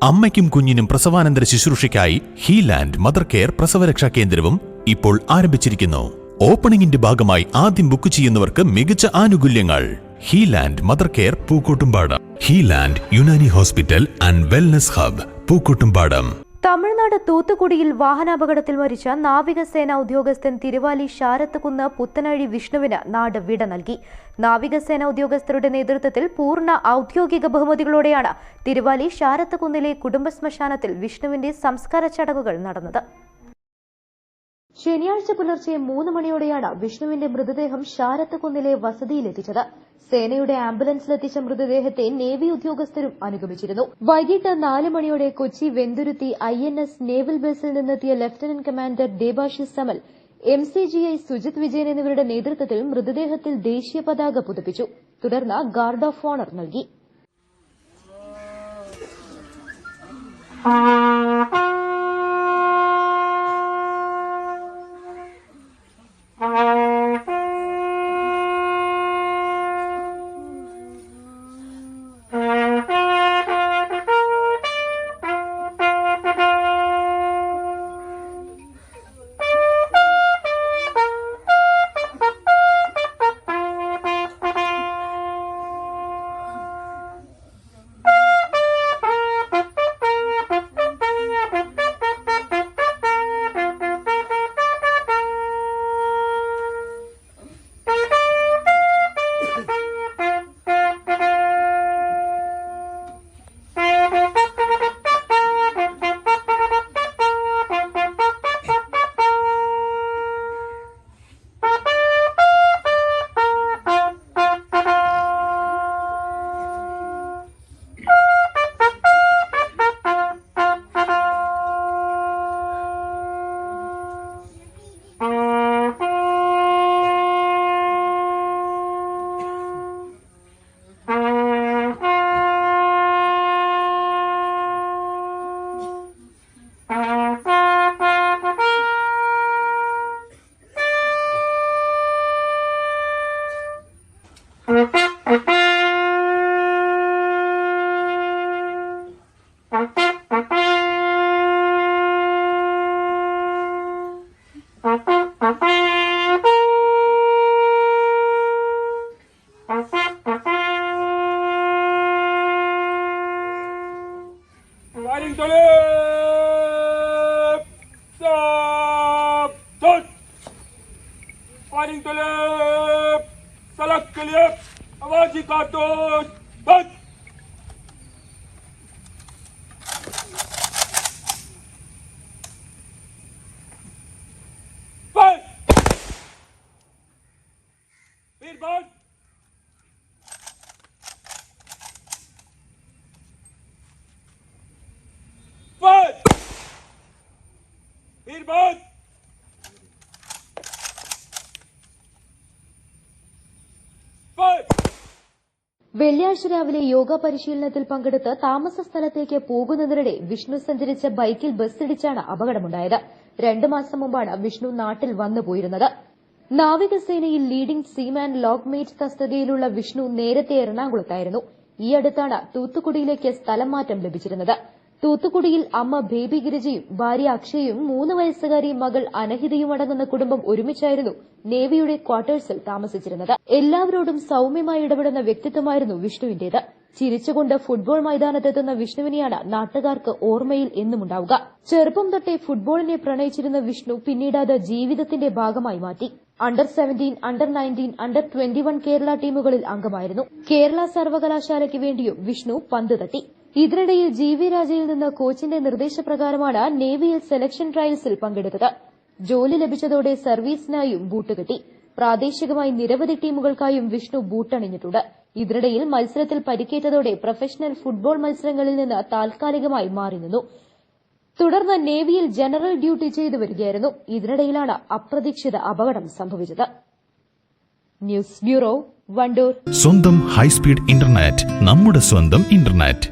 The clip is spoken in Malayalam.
അമ്മയ്ക്കും കുഞ്ഞിനും പ്രസവാനന്തര ശുശ്രൂഷയ്ക്കായി ഹീലാൻഡ് മദർ കെയർ പ്രസവരക്ഷാ കേന്ദ്രവും ഇപ്പോൾ ആരംഭിച്ചിരിക്കുന്നു. ഓപ്പണിംഗിന്റെ ഭാഗമായി ആദ്യം ബുക്ക് ചെയ്യുന്നവർക്ക് മികച്ച ആനുകൂല്യങ്ങൾ. ഹീലാൻഡ് മദർ കെയർ പൂക്കോട്ടുംപാടം. ഹീലാൻഡ് Unani hospital and wellness hub Pookkottumpadam. Tamil Nadu തൂത്തുക്കുടിയിൽ വാഹനാപകടത്തിൽ മരിച്ച നാവികസേന ഉദ്യോഗസ്ഥൻ തിരുവാലി ശാരത്തുകുന്ന് പുത്തനഴി വിഷ്ണുവിന് നാട് വിട നൽകി. നാവികസേന ഉദ്യോഗസ്ഥരുടെ നേതൃത്വത്തിൽ പൂർണ്ണ ഔദ്യോഗിക ബഹുമതികളോടെയാണ് തിരുവാലി ശാരത്തുകുന്നിലെ കുടുംബശ്മശാനത്തിൽ വിഷ്ണുവിന്റെ സംസ്കാര ചടങ്ങുകൾ നടന്നത്. ശനിയാഴ്ച പുലർച്ചെ 3 മണിയോടെയാണ് വിഷ്ണുവിന്റെ മൃതദേഹം ശാരത്തുകുന്നിലെ വസതിയിലെത്തിച്ചത്. സേനയുടെ ആംബുലൻസിലെത്തിച്ച മൃതദേഹത്തെ നേവി ഉദ്യോഗസ്ഥരും അനുഗമിച്ചിരുന്നു. വൈകിട്ട് 4 മണിയോടെ കൊച്ചി വെന്തുരുത്തി INS നേവൽ ബേസിൽ നിന്നെത്തിയ lieutenant commander Debashis Samal, MCGI Sujith Vijayan എന്നിവരുടെ നേതൃത്വത്തിൽ മൃതദേഹത്തിൽ ദേശീയ പതാക പുതപ്പിച്ചു. തുടർന്ന് ഗാർഡ് ഓഫ് ഓണർ നൽകി. फायरिंग तलब सलग के लिए आवाजी कारतूस बंद। फिर बंद। फिर बंद। വെള്ളിയാഴ്ച രാവിലെ യോഗ പരിശീലനത്തിൽ പങ്കെടുത്ത് താമസ സ്ഥലത്തേക്ക് പോകുന്നതിനിടെ വിഷ്ണു സഞ്ചരിച്ച ബൈക്കിൽ ബസ്സിടിച്ചാണ് അപകടമുണ്ടായത്. 2 മാസം മുമ്പാണ് വിഷ്ണു നാട്ടിൽ വന്നുപോയിരുന്നത്. നാവികസേനയിൽ ലീഡിംഗ് സീമാൻ ലോക്ക്മേറ്റ് തസ്തികയിലുള്ള വിഷ്ണു നേരത്തെ എറണാകുളത്തായിരുന്നു. ഈ അടുത്താണ് തൂത്തുക്കുടിയിലേക്ക് സ്ഥലം മാറ്റം ലഭിച്ചിരുന്നത്. തൂത്തുക്കുടിയിൽ അമ്മ ബേബി ഗിരിജയും ഭാര്യ അക്ഷയയും 3 വയസ്സുകാരി മകൾ അനഹിതയും അടങ്ങുന്ന കുടുംബം ഒരുമിച്ചായിരുന്നു നേവിയുടെ ക്വാർട്ടേഴ്സിൽ താമസിച്ചിരുന്നത്. എല്ലാവരോടും സൌമ്യമായി ഇടപെടുന്ന വ്യക്തിത്വമായിരുന്നു വിഷ്ണുവിന്റേത്. ചിരിച്ചുകൊണ്ട് ഫുട്ബോൾ മൈതാനത്തെത്തുന്ന വിഷ്ണുവിനെയാണ് നാട്ടുകാർക്ക് ഓർമ്മയിൽ എന്നുമുണ്ടാവുക. ചെറുപ്പം തൊട്ടേ ഫുട്ബോളിനെ പ്രണയിച്ചിരുന്ന വിഷ്ണു പിന്നീട് അത് ജീവിതത്തിന്റെ ഭാഗമായി മാറ്റി. അണ്ടർ 17, അണ്ടർ 19, അണ്ടർ 21 കേരള ടീമുകളിൽ അംഗമായിരുന്നു. കേരള സർവകലാശാലയ്ക്ക് വേണ്ടിയും വിഷ്ണു പന്ത് തട്ടി. ഇതിനിടയിൽ GV രാജയിൽ നിന്ന് കോച്ചിന്റെ നിർദ്ദേശപ്രകാരമാണ് നേവിയിൽ സെലക്ഷൻ ട്രയൽസിൽ പങ്കെടുത്തത്. ജോലി ലഭിച്ചതോടെ സർവീസിനായും ബൂട്ട് കിട്ടി. പ്രാദേശികമായി നിരവധി ടീമുകൾക്കായും വിഷ്ണു ബൂട്ടണിഞ്ഞിട്ടുണ്ട്. ഇതിനിടയിൽ മത്സരത്തിൽ പരിക്കേറ്റതോടെ പ്രൊഫഷണൽ ഫുട്ബോൾ മത്സരങ്ങളിൽ നിന്ന് താൽക്കാലികമായി മാറി നിന്നു. തുടർന്ന് നേവിയിൽ ജനറൽ ഡ്യൂട്ടി ചെയ്തു വരികയായിരുന്നു. ഇതിനിടയിലാണ് അപ്രതീക്ഷിത അപകടം സംഭവിച്ചത്. News bureau, Wandoor. സ്വന്തം ഹൈസ്പീഡ് ഇന്റർനെറ്റ്, നമ്മുടെ സ്വന്തം ഇന്റർനെറ്റ്.